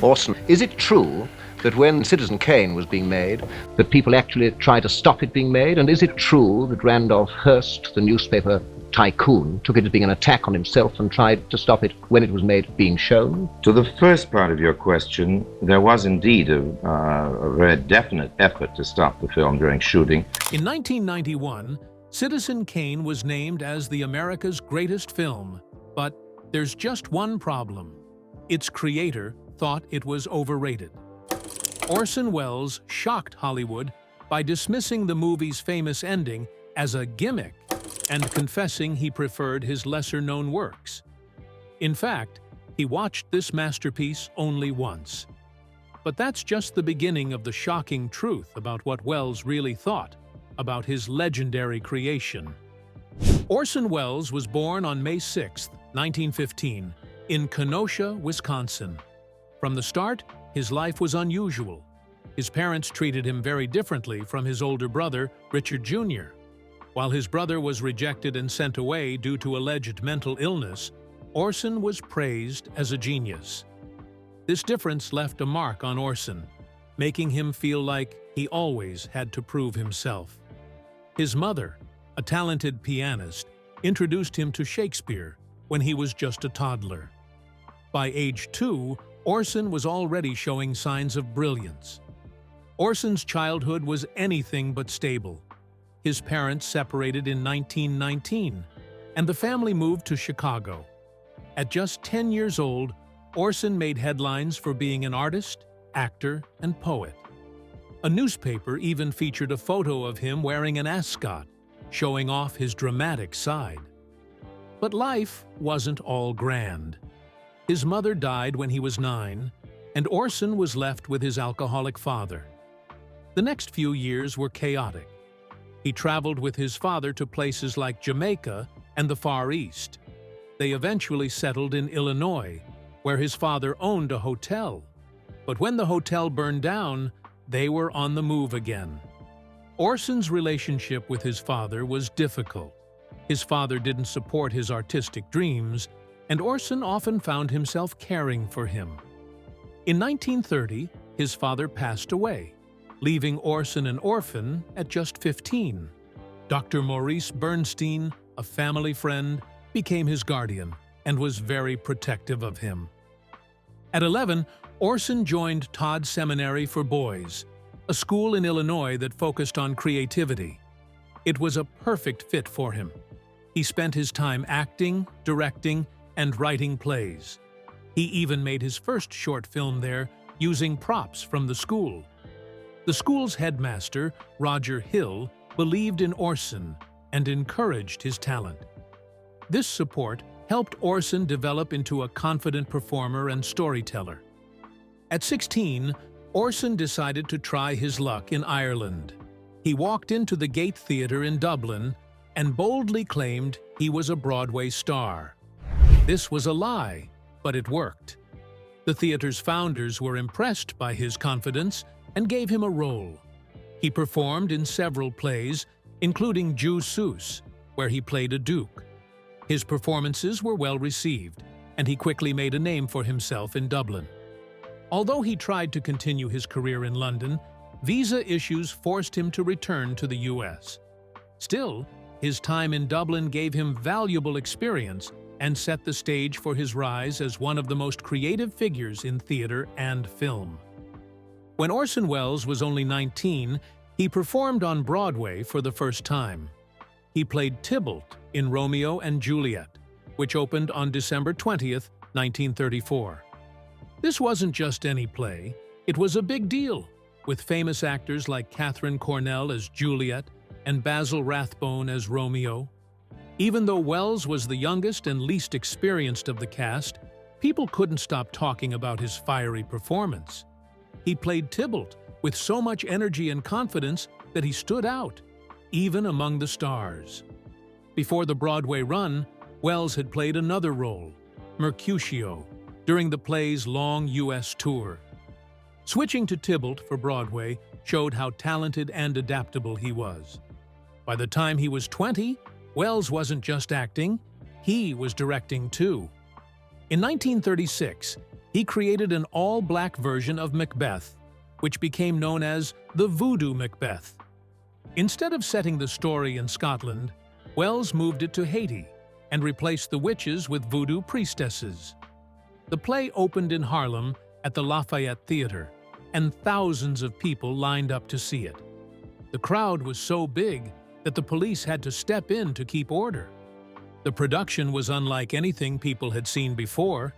Orson, is it true that when Citizen Kane was being made, that people actually tried to stop it being made? And is it true that Randolph Hearst, the newspaper tycoon, took it as being an attack on himself and tried to stop it when it was made being shown? To the first part of your question, there was indeed a very definite effort to stop the film during shooting. In 1991, Citizen Kane was named as the America's greatest film, but there's just one problem. Its creator thought it was overrated. Orson Welles shocked Hollywood by dismissing the movie's famous ending as a gimmick and confessing he preferred his lesser-known works. In fact, he watched this masterpiece only once. But that's just the beginning of the shocking truth about what Welles really thought about his legendary creation. Orson Welles was born on May 6, 1915, in Kenosha, Wisconsin. From the start, his life was unusual. His parents treated him very differently from his older brother, Richard Jr. While his brother was rejected and sent away due to alleged mental illness, Orson was praised as a genius. This difference left a mark on Orson, making him feel like he always had to prove himself. His mother, a talented pianist, introduced him to Shakespeare when he was just a toddler. By age 2, Orson was already showing signs of brilliance. Orson's childhood was anything but stable. His parents separated in 1919, and the family moved to Chicago. At just 10 years old, Orson made headlines for being an artist, actor, and poet. A newspaper even featured a photo of him wearing an ascot, showing off his dramatic side. But life wasn't all grand. His mother died when he was 9, and Orson was left with his alcoholic father. The next few years were chaotic. He traveled with his father to places like Jamaica and the Far East. They eventually settled in Illinois, where his father owned a hotel. But when the hotel burned down, they were on the move again. Orson's relationship with his father was difficult. His father didn't support his artistic dreams, and Orson often found himself caring for him. In 1930, his father passed away, leaving Orson an orphan at just 15. Dr. Maurice Bernstein, a family friend, became his guardian and was very protective of him. At 11, Orson joined Todd Seminary for Boys, a school in Illinois that focused on creativity. It was a perfect fit for him. He spent his time acting, directing, and writing plays. He even made his first short film there using props from the school. The school's headmaster, Roger Hill, believed in Orson and encouraged his talent. This support helped Orson develop into a confident performer and storyteller. At 16, Orson decided to try his luck in Ireland. He walked into the Gate Theatre in Dublin and boldly claimed he was a Broadway star. This was a lie, but it worked. The theatre's founders were impressed by his confidence and gave him a role. He performed in several plays, including Jew Seuss, where he played a duke. His performances were well received, and he quickly made a name for himself in Dublin. Although he tried to continue his career in London, visa issues forced him to return to the US. Still, his time in Dublin gave him valuable experience and set the stage for his rise as one of the most creative figures in theater and film. When Orson Welles was only 19, he performed on Broadway for the first time. He played Tybalt in Romeo and Juliet, which opened on December 20th, 1934. This wasn't just any play, it was a big deal, with famous actors like Katharine Cornell as Juliet and Basil Rathbone as Romeo. Even though Welles was the youngest and least experienced of the cast, people couldn't stop talking about his fiery performance. He played Tybalt with so much energy and confidence that he stood out, even among the stars. Before the Broadway run, Welles had played another role, Mercutio, during the play's long U.S. tour. Switching to Tybalt for Broadway showed how talented and adaptable he was. By the time he was 20, Welles wasn't just acting, he was directing too. In 1936, He created an all-black version of Macbeth, which became known as the Voodoo Macbeth. Instead of setting the story in Scotland, Welles moved it to Haiti and replaced the witches with voodoo priestesses. The play opened in Harlem at the Lafayette Theater, and thousands of people lined up to see it. The crowd was so big that the police had to step in to keep order. The production was unlike anything people had seen before.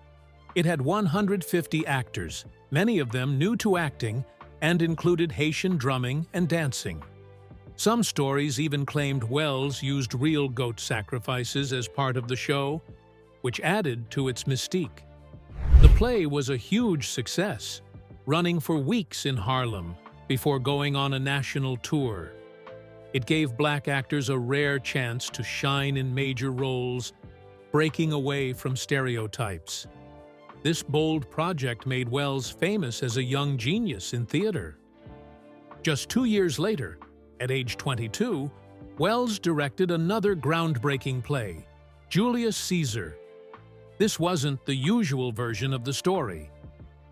It had 150 actors, many of them new to acting, and included Haitian drumming and dancing. Some stories even claimed Welles used real goat sacrifices as part of the show, which added to its mystique. The play was a huge success, running for weeks in Harlem before going on a national tour. It gave black actors a rare chance to shine in major roles, breaking away from stereotypes. This bold project made Welles famous as a young genius in theater. Just 2 years later, at age 22, Welles directed another groundbreaking play, Julius Caesar. This wasn't the usual version of the story.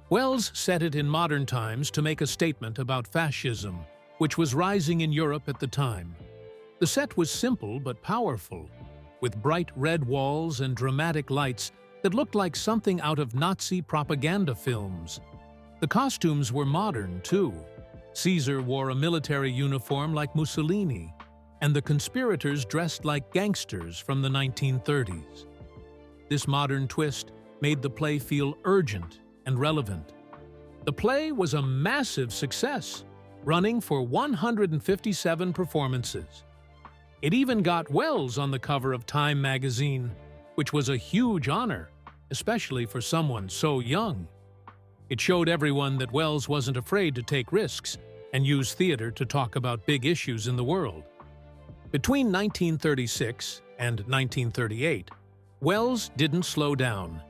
Welles set it in modern times to make a statement about fascism, which was rising in Europe at the time. The set was simple but powerful, with bright red walls and dramatic lights that looked like something out of Nazi propaganda films. The costumes were modern, too. Caesar wore a military uniform like Mussolini, and the conspirators dressed like gangsters from the 1930s. This modern twist made the play feel urgent and relevant. The play was a massive success, running for 157 performances. It even got Welles on the cover of Time magazine, which was a huge honor, especially for someone so young. It showed everyone that Welles wasn't afraid to take risks and use theater to talk about big issues in the world. Between 1936 and 1938, Welles didn't slow down.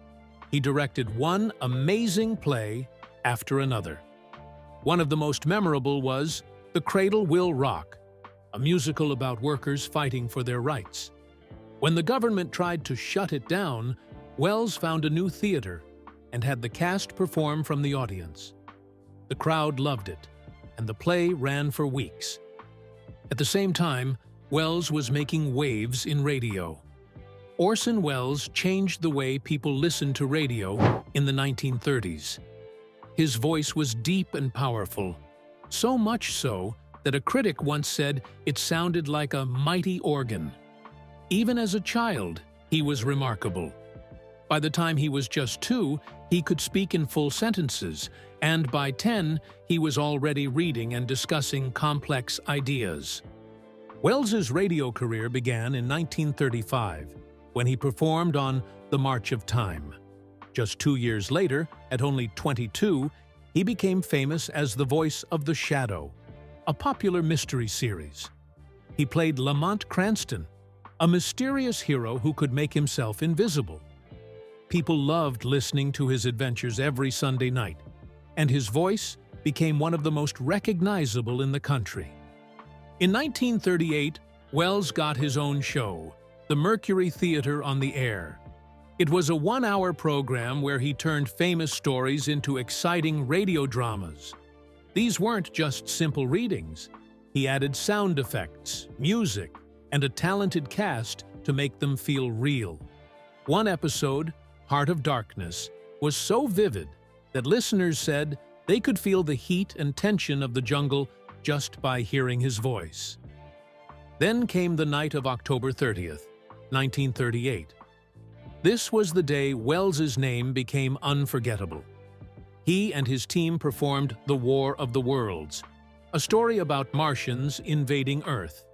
He directed one amazing play after another. One of the most memorable was The Cradle Will Rock, a musical about workers fighting for their rights. When the government tried to shut it down, Welles found a new theater and had the cast perform from the audience. The crowd loved it, and the play ran for weeks. At the same time, Welles was making waves in radio. Orson Welles changed the way people listened to radio in the 1930s. His voice was deep and powerful, so much so that a critic once said it sounded like a mighty organ. Even as a child, he was remarkable. By the time he was just 2, he could speak in full sentences, and by 10, he was already reading and discussing complex ideas. Welles's radio career began in 1935, when he performed on The March of Time. Just 2 years later, at only 22, he became famous as the voice of The Shadow, a popular mystery series. He played Lamont Cranston, a mysterious hero who could make himself invisible. People loved listening to his adventures every Sunday night, and his voice became one of the most recognizable in the country. In 1938, Welles got his own show, the Mercury Theater on the Air. It was a 1-hour program where he turned famous stories into exciting radio dramas. These weren't just simple readings. He added sound effects, music, and a talented cast to make them feel real. One episode, Heart of Darkness, was so vivid that listeners said they could feel the heat and tension of the jungle just by hearing his voice. Then came the night of October 30th, 1938. This was the day Welles's name became unforgettable. He and his team performed The War of the Worlds, a story about Martians invading Earth.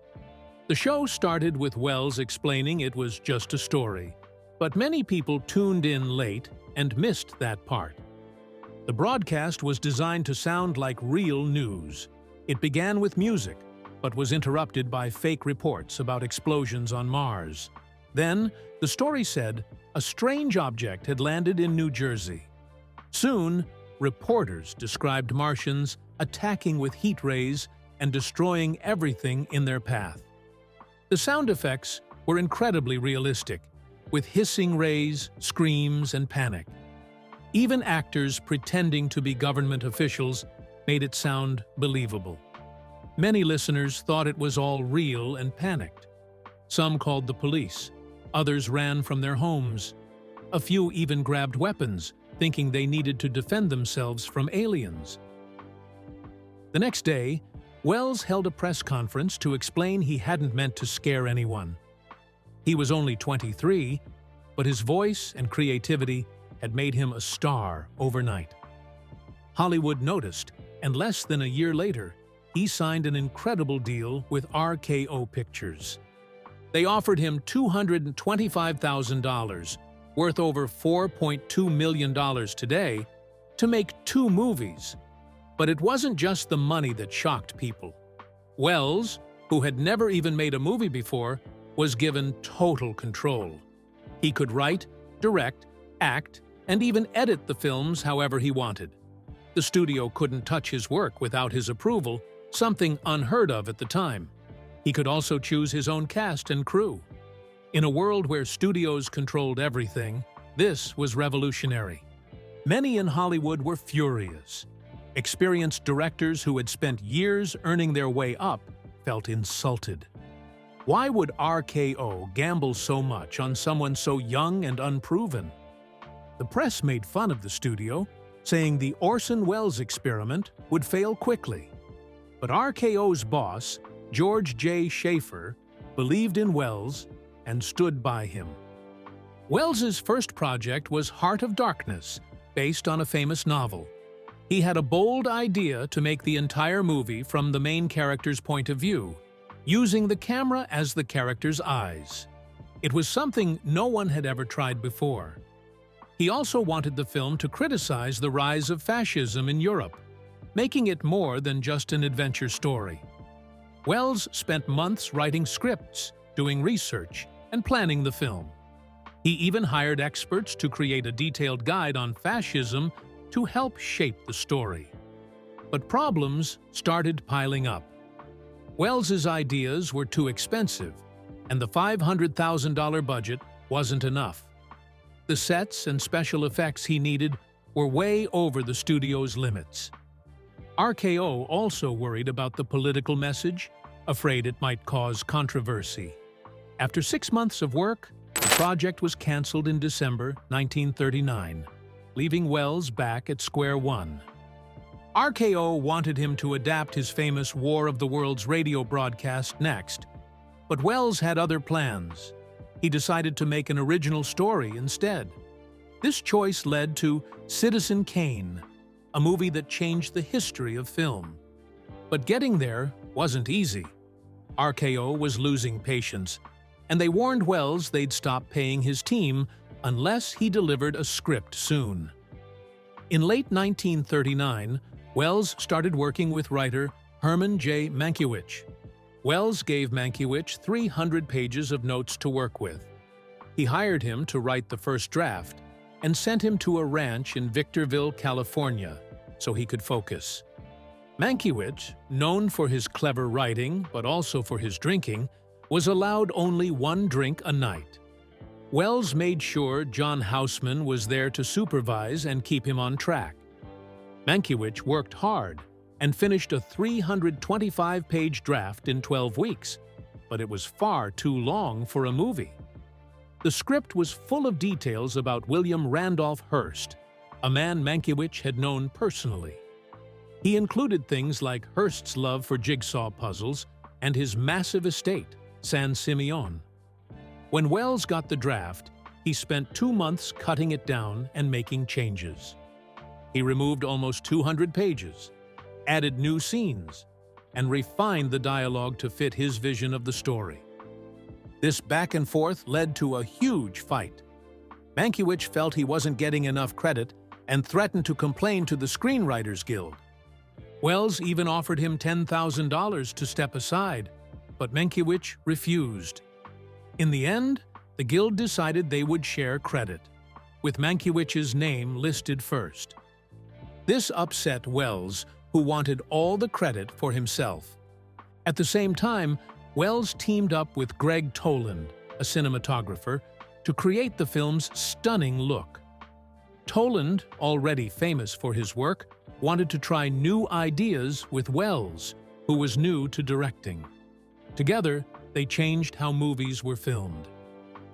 The show started with Welles explaining it was just a story, but many people tuned in late and missed that part. The broadcast was designed to sound like real news. It began with music, but was interrupted by fake reports about explosions on Mars. Then, the story said a strange object had landed in New Jersey. Soon, reporters described Martians attacking with heat rays and destroying everything in their path. The sound effects were incredibly realistic, with hissing rays, screams, and panic. Even actors pretending to be government officials made it sound believable. Many listeners thought it was all real and panicked. Some called the police, others ran from their homes. A few even grabbed weapons, thinking they needed to defend themselves from aliens. The next day, Welles held a press conference to explain he hadn't meant to scare anyone. He was only 23, but his voice and creativity had made him a star overnight. Hollywood noticed, and less than a year later, he signed an incredible deal with RKO Pictures. They offered him $225,000, worth over $4.2 million today, to make 2 movies. But it wasn't just the money that shocked people. Welles, who had never even made a movie before, was given total control. He could write, direct, act, and even edit the films however he wanted. The studio couldn't touch his work without his approval, something unheard of at the time. He could also choose his own cast and crew. In a world where studios controlled everything, this was revolutionary. Many in Hollywood were furious. Experienced directors who had spent years earning their way up felt insulted. Why would RKO gamble so much on someone so young and unproven? The press made fun of the studio, saying the Orson Welles experiment would fail quickly. But RKO's boss, George J. Schaefer, believed in Welles and stood by him. Welles's first project was Heart of Darkness, based on a famous novel. He had a bold idea to make the entire movie from the main character's point of view, using the camera as the character's eyes. It was something no one had ever tried before. He also wanted the film to criticize the rise of fascism in Europe, making it more than just an adventure story. Welles spent months writing scripts, doing research, and planning the film. He even hired experts to create a detailed guide on fascism to help shape the story. But problems started piling up. Welles's ideas were too expensive, and the $500,000 budget wasn't enough. The sets and special effects he needed were way over the studio's limits. RKO also worried about the political message, afraid it might cause controversy. After 6 months of work, the project was canceled in December 1939, leaving Welles back at square one. RKO wanted him to adapt his famous War of the Worlds radio broadcast next, but Welles had other plans. He decided to make an original story instead. This choice led to Citizen Kane, a movie that changed the history of film. But getting there wasn't easy. RKO was losing patience, and they warned Welles they'd stop paying his team unless he delivered a script soon. In late 1939, Welles started working with writer Herman J. Mankiewicz. Welles gave Mankiewicz 300 pages of notes to work with. He hired him to write the first draft and sent him to a ranch in Victorville, California, so he could focus. Mankiewicz, known for his clever writing but also for his drinking, was allowed only 1 drink a night. Welles made sure John Houseman was there to supervise and keep him on track. Mankiewicz worked hard and finished a 325-page draft in 12 weeks, but it was far too long for a movie. The script was full of details about William Randolph Hearst, a man Mankiewicz had known personally. He included things like Hearst's love for jigsaw puzzles and his massive estate, San Simeon. When Welles got the draft, he spent 2 months cutting it down and making changes. He removed almost 200 pages, added new scenes, and refined the dialogue to fit his vision of the story. This back and forth led to a huge fight. Mankiewicz felt he wasn't getting enough credit and threatened to complain to the Screenwriters Guild. Welles even offered him $10,000 to step aside, but Mankiewicz refused. In the end, the Guild decided they would share credit, with Mankiewicz's name listed first. This upset Welles, who wanted all the credit for himself. At the same time, Welles teamed up with Greg Toland, a cinematographer, to create the film's stunning look. Toland, already famous for his work, wanted to try new ideas with Welles, who was new to directing. Together, they changed how movies were filmed.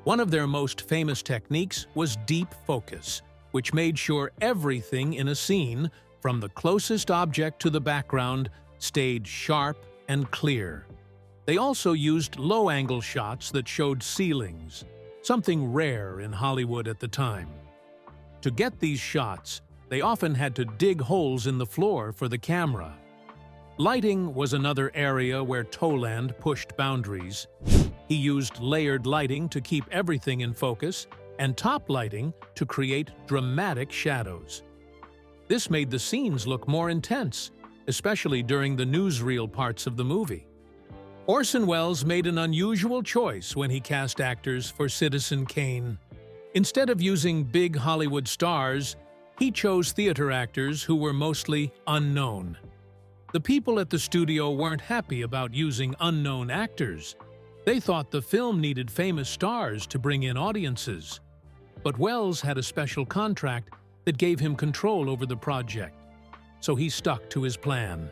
One of their most famous techniques was deep focus, which made sure everything in a scene, from the closest object to the background, stayed sharp and clear. They also used low-angle shots that showed ceilings, something rare in Hollywood at the time. To get these shots, they often had to dig holes in the floor for the camera. Lighting was another area where Toland pushed boundaries. He used layered lighting to keep everything in focus, and top lighting to create dramatic shadows. This made the scenes look more intense, especially during the newsreel parts of the movie. Orson Welles made an unusual choice when he cast actors for Citizen Kane. Instead of using big Hollywood stars, he chose theater actors who were mostly unknown. The people at the studio weren't happy about using unknown actors. They thought the film needed famous stars to bring in audiences. But Welles had a special contract that gave him control over the project, so he stuck to his plan.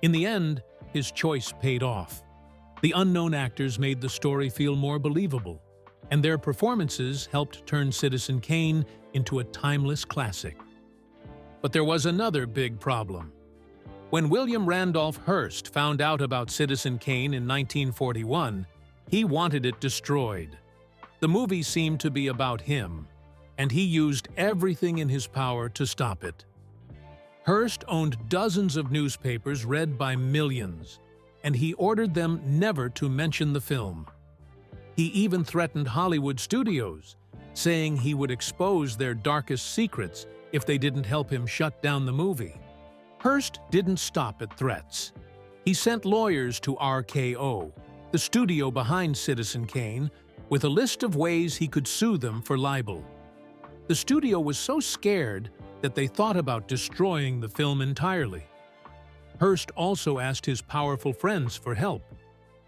In the end, his choice paid off. The unknown actors made the story feel more believable, and their performances helped turn Citizen Kane into a timeless classic. But there was another big problem. When William Randolph Hearst found out about Citizen Kane in 1941, he wanted it destroyed. The movie seemed to be about him, and he used everything in his power to stop it. Hearst owned dozens of newspapers read by millions, and he ordered them never to mention the film. He even threatened Hollywood studios, saying he would expose their darkest secrets if they didn't help him shut down the movie. Hearst didn't stop at threats. He sent lawyers to RKO, the studio behind Citizen Kane, with a list of ways he could sue them for libel. The studio was so scared that they thought about destroying the film entirely. Hearst also asked his powerful friends for help.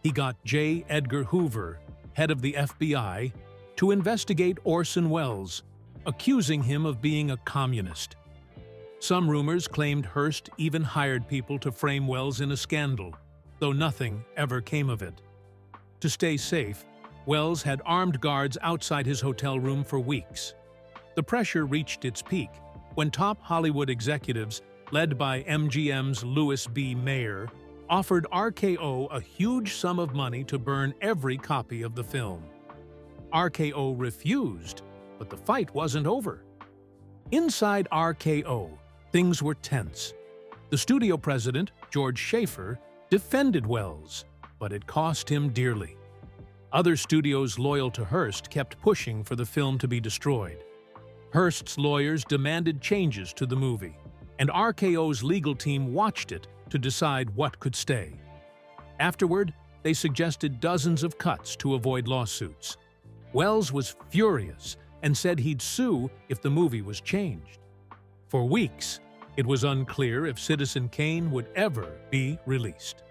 He got J. Edgar Hoover, head of the FBI, to investigate Orson Welles, accusing him of being a communist. Some rumors claimed Hearst even hired people to frame Welles in a scandal, though nothing ever came of it. To stay safe, Welles had armed guards outside his hotel room for weeks. The pressure reached its peak when top Hollywood executives, led by MGM's Louis B. Mayer, offered RKO a huge sum of money to burn every copy of the film. RKO refused, but the fight wasn't over. Inside RKO, things were tense. The studio president, George Schaefer, defended Welles, but it cost him dearly. Other studios loyal to Hearst kept pushing for the film to be destroyed. Hearst's lawyers demanded changes to the movie, and RKO's legal team watched it to decide what could stay. Afterward, they suggested dozens of cuts to avoid lawsuits. Welles was furious and said he'd sue if the movie was changed. For weeks, it was unclear if Citizen Kane would ever be released.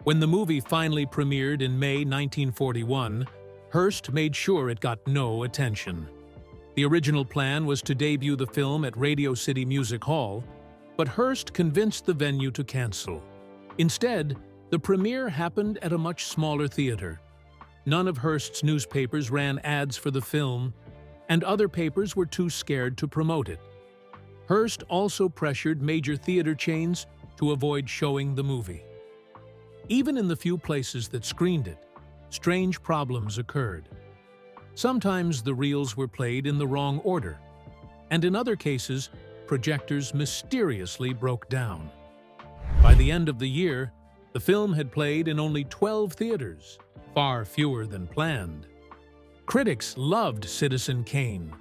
When the movie finally premiered in May 1941, Hearst made sure it got no attention. The original plan was to debut the film at Radio City Music Hall, but Hearst convinced the venue to cancel. Instead, the premiere happened at a much smaller theater. None of Hearst's newspapers ran ads for the film, and other papers were too scared to promote it. Hearst also pressured major theater chains to avoid showing the movie. Even in the few places that screened it, strange problems occurred. Sometimes the reels were played in the wrong order, and in other cases, projectors mysteriously broke down. By the end of the year, the film had played in only 12 theaters, far fewer than planned. Critics loved Citizen Kane.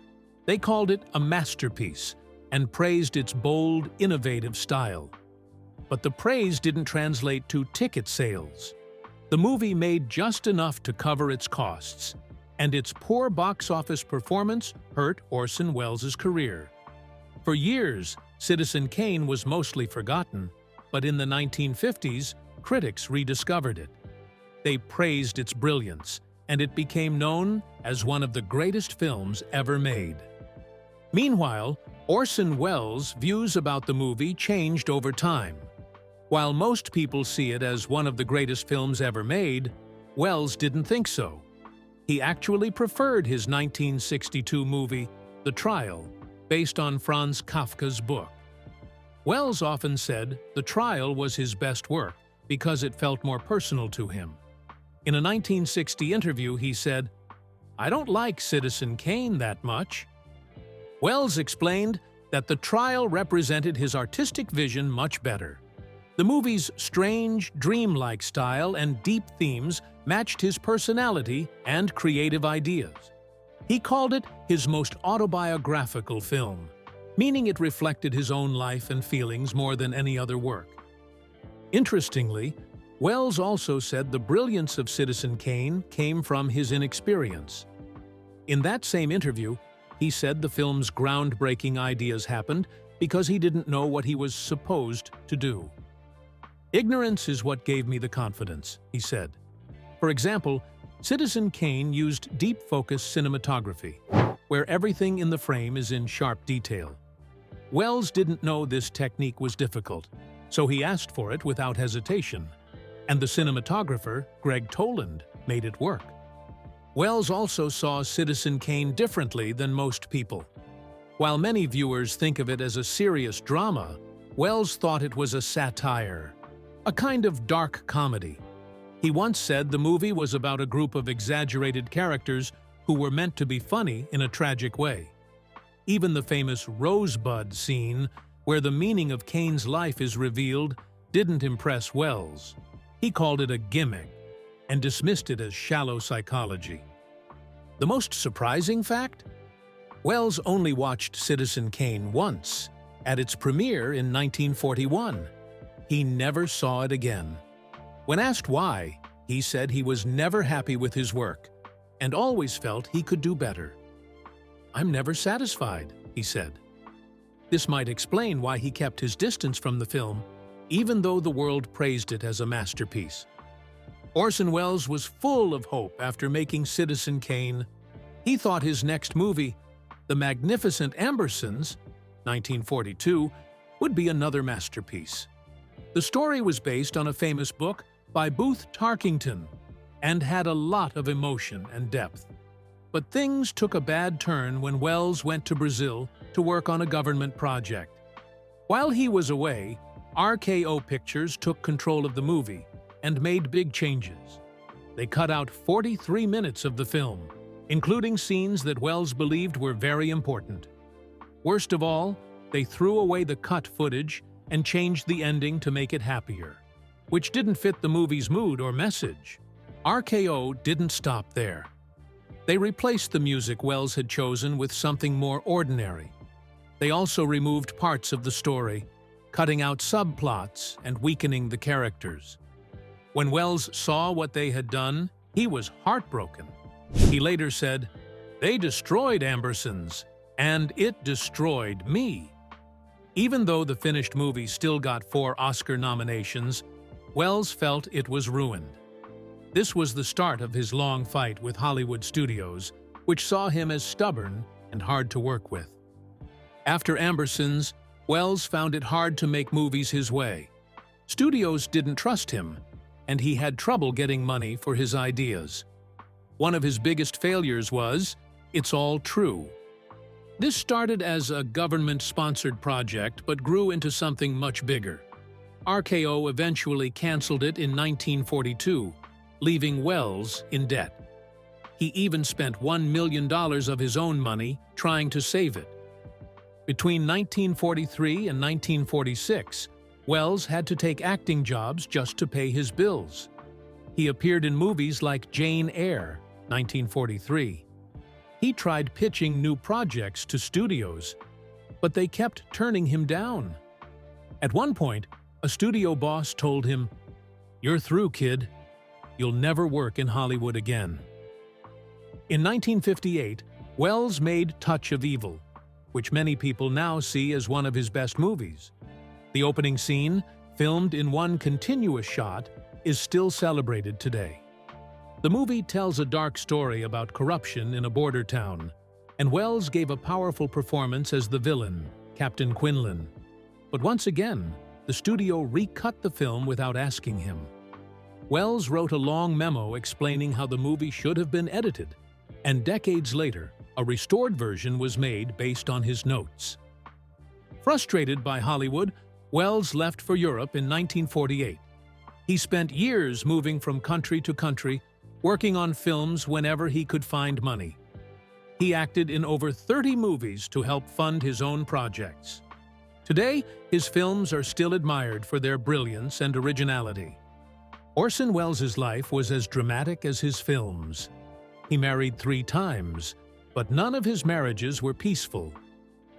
They called it a masterpiece and praised its bold, innovative style. But the praise didn't translate to ticket sales. The movie made just enough to cover its costs, and its poor box office performance hurt Orson Welles' career. For years, Citizen Kane was mostly forgotten, but in the 1950s, critics rediscovered it. They praised its brilliance, and it became known as one of the greatest films ever made. Meanwhile, Orson Welles' views about the movie changed over time. While most people see it as one of the greatest films ever made, Welles didn't think so. He actually preferred his 1962 movie, The Trial, based on Franz Kafka's book. Welles often said The Trial was his best work because it felt more personal to him. In a 1960 interview, he said, "I don't like Citizen Kane that much." Welles explained that The Trial represented his artistic vision much better. The movie's strange, dreamlike style and deep themes matched his personality and creative ideas. He called it his most autobiographical film, meaning it reflected his own life and feelings more than any other work. Interestingly, Welles also said the brilliance of Citizen Kane came from his inexperience. In that same interview, he said the film's groundbreaking ideas happened because he didn't know what he was supposed to do. "Ignorance is what gave me the confidence," he said. For example, Citizen Kane used deep-focus cinematography, where everything in the frame is in sharp detail. Welles didn't know this technique was difficult, so he asked for it without hesitation, and the cinematographer, Greg Toland, made it work. Welles also saw Citizen Kane differently than most people. While many viewers think of it as a serious drama, Welles thought it was a satire, a kind of dark comedy. He once said the movie was about a group of exaggerated characters who were meant to be funny in a tragic way. Even the famous Rosebud scene, where the meaning of Kane's life is revealed, didn't impress Welles. He called it a gimmick and dismissed it as shallow psychology. The most surprising fact? Welles only watched Citizen Kane once, at its premiere in 1941. He never saw it again. When asked why, he said he was never happy with his work and always felt he could do better. "I'm never satisfied," he said. This might explain why he kept his distance from the film, even though the world praised it as a masterpiece. Orson Welles was full of hope after making Citizen Kane. He thought his next movie, The Magnificent Ambersons, 1942, would be another masterpiece. The story was based on a famous book by Booth Tarkington and had a lot of emotion and depth. But things took a bad turn when Welles went to Brazil to work on a government project. While he was away, RKO Pictures took control of the movie and made big changes. They cut out 43 minutes of the film, including scenes that Welles believed were very important. Worst of all, they threw away the cut footage and changed the ending to make it happier, which didn't fit the movie's mood or message. RKO didn't stop there. They replaced the music Welles had chosen with something more ordinary. They also removed parts of the story, cutting out subplots and weakening the characters. When Welles saw what they had done, he was heartbroken. He later said, "They destroyed Ambersons, and it destroyed me." Even though the finished movie still got 4 Oscar nominations, Welles felt it was ruined. This was the start of his long fight with Hollywood studios, which saw him as stubborn and hard to work with. After Ambersons, Welles found it hard to make movies his way. Studios didn't trust him, and he had trouble getting money for his ideas. One of his biggest failures was It's All True. This started as a government-sponsored project but grew into something much bigger. RKO eventually canceled it in 1942, leaving Welles in debt. He even spent $1 million of his own money trying to save it. Between 1943 and 1946, Welles had to take acting jobs just to pay his bills. He appeared in movies like Jane Eyre, 1943. He tried pitching new projects to studios, but they kept turning him down. At one point, a studio boss told him, "You're through, kid. You'll never work in Hollywood again." In 1958, Welles made Touch of Evil, which many people now see as one of his best movies. The opening scene, filmed in one continuous shot, is still celebrated today. The movie tells a dark story about corruption in a border town. and Welles gave a powerful performance as the villain, Captain Quinlan. But once again, the studio recut the film without asking him. Welles wrote a long memo explaining how the movie should have been edited, and decades later, a restored version was made based on his notes. Frustrated by Hollywood, Welles left for Europe in 1948. He spent years moving from country to country, working on films whenever he could find money. He acted in over 30 movies to help fund his own projects. Today, his films are still admired for their brilliance and originality. Orson Welles' life was as dramatic as his films. He married 3 times, but none of his marriages were peaceful.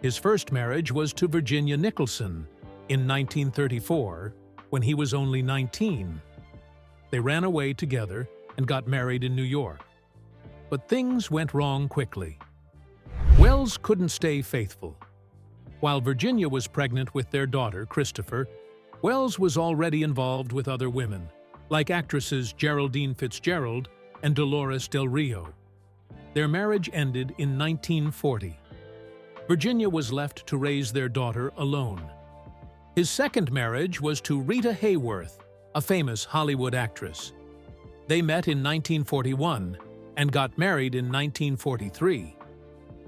His first marriage was to Virginia Nicholson in 1934, when he was only 19. They ran away together and got married in New York. But things went wrong quickly. Welles couldn't stay faithful. While Virginia was pregnant with their daughter, Christopher, Welles was already involved with other women, like actresses Geraldine Fitzgerald and Dolores Del Rio. Their marriage ended in 1940. Virginia was left to raise their daughter alone. His second marriage was to Rita Hayworth, a famous Hollywood actress. They met in 1941 and got married in 1943.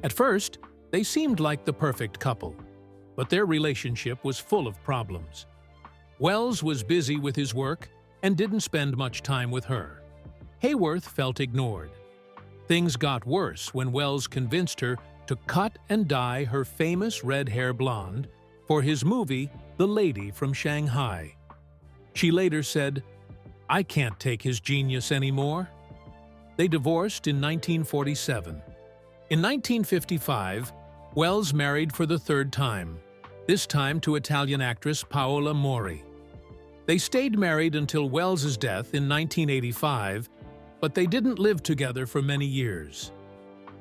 At first, they seemed like the perfect couple, but their relationship was full of problems. Welles was busy with his work and didn't spend much time with her. Hayworth felt ignored. Things got worse when Welles convinced her to cut and dye her famous red hair blonde for his movie, The Lady from Shanghai. She later said, "I can't take his genius anymore." They divorced in 1947. In 1955, Welles married for the 3rd time, this time to Italian actress Paola Mori. They stayed married until Welles's death in 1985, but they didn't live together for many years.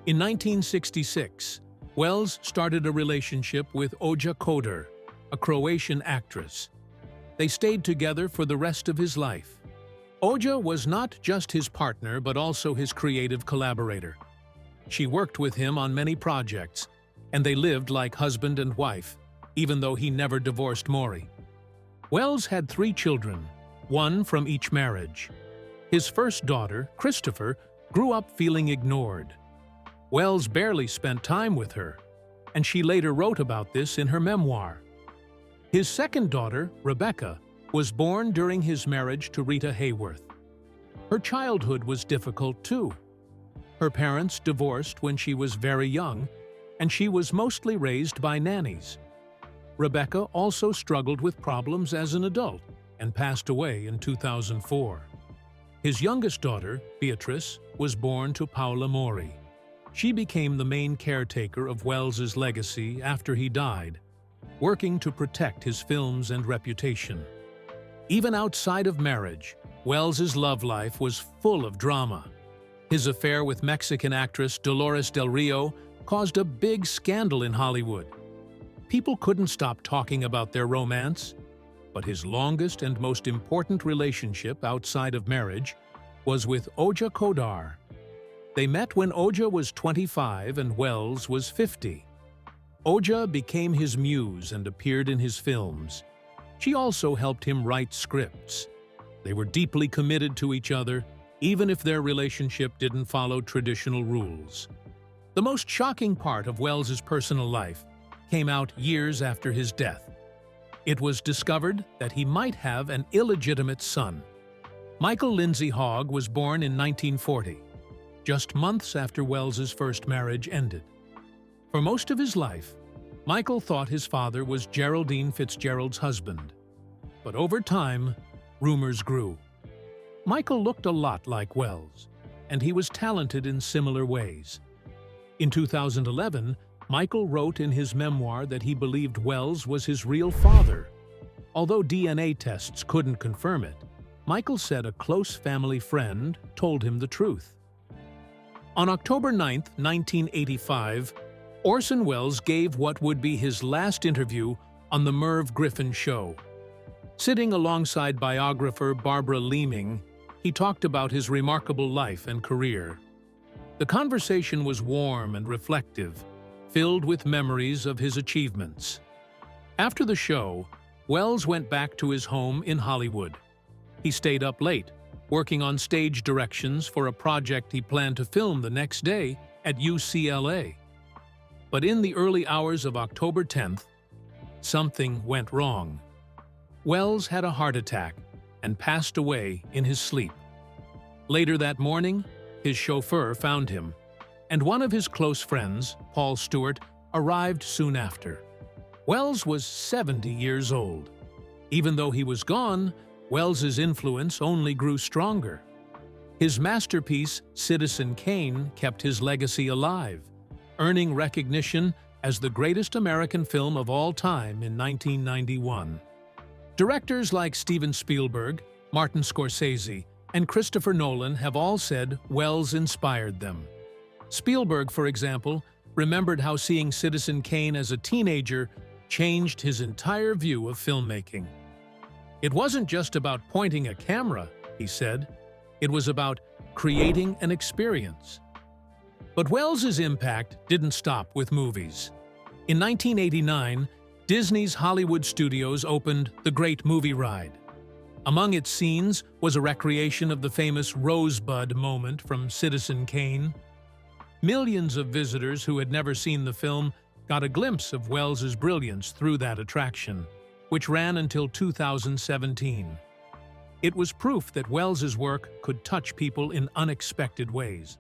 In 1966, Welles started a relationship with Oja Koder, a Croatian actress. They stayed together for the rest of his life. Oja was not just his partner, but also his creative collaborator. She worked with him on many projects, and they lived like husband and wife, even though he never divorced Mori. Welles had 3 children, 1 from each marriage. His first daughter, Christopher, grew up feeling ignored. Welles barely spent time with her, and she later wrote about this in her memoir. His second daughter, Rebecca, was born during his marriage to Rita Hayworth. Her childhood was difficult too. Her parents divorced when she was very young, and she was mostly raised by nannies. Rebecca also struggled with problems as an adult and passed away in 2004. His youngest daughter, Beatrice, was born to Paola Mori. She became the main caretaker of Welles's legacy after he died, working to protect his films and reputation. Even outside of marriage, Welles's love life was full of drama. His affair with Mexican actress Dolores Del Rio caused a big scandal in Hollywood. People couldn't stop talking about their romance, but his longest and most important relationship outside of marriage was with Oja Koder. They met when Oja was 25 and Welles was 50. Oja became his muse and appeared in his films. She also helped him write scripts. They were deeply committed to each other, even if their relationship didn't follow traditional rules. The most shocking part of Welles's personal life came out years after his death. It was discovered that he might have an illegitimate son. Michael Lindsay Hogg was born in 1940, just months after Welles's first marriage ended. For most of his life, Michael thought his father was Geraldine Fitzgerald's husband. But over time, rumors grew. Michael looked a lot like Welles, and he was talented in similar ways. In 2011, Michael wrote in his memoir that he believed Welles was his real father. Although DNA tests couldn't confirm it, Michael said a close family friend told him the truth. On October 9, 1985, Orson Welles gave what would be his last interview on The Merv Griffin Show. Sitting alongside biographer Barbara Leeming, he talked about his remarkable life and career. The conversation was warm and reflective, filled with memories of his achievements. After the show, Welles went back to his home in Hollywood. He stayed up late, working on stage directions for a project he planned to film the next day at UCLA. But in the early hours of October 10th, something went wrong. Welles had a heart attack and passed away in his sleep. Later that morning, his chauffeur found him, and one of his close friends, Paul Stewart, arrived soon after. Welles was 70 years old. Even though he was gone, Welles's influence only grew stronger. His masterpiece, Citizen Kane, kept his legacy alive, earning recognition as the greatest American film of all time in 1991. Directors like Steven Spielberg, Martin Scorsese, and Christopher Nolan have all said Welles inspired them. Spielberg, for example, remembered how seeing Citizen Kane as a teenager changed his entire view of filmmaking. It wasn't just about pointing a camera, he said. It was about creating an experience. But Welles's impact didn't stop with movies. In 1989, Disney's Hollywood Studios opened The Great Movie Ride. Among its scenes was a recreation of the famous Rosebud moment from Citizen Kane. Millions of visitors who had never seen the film got a glimpse of Welles's brilliance through that attraction, which ran until 2017. It was proof that Welles's work could touch people in unexpected ways.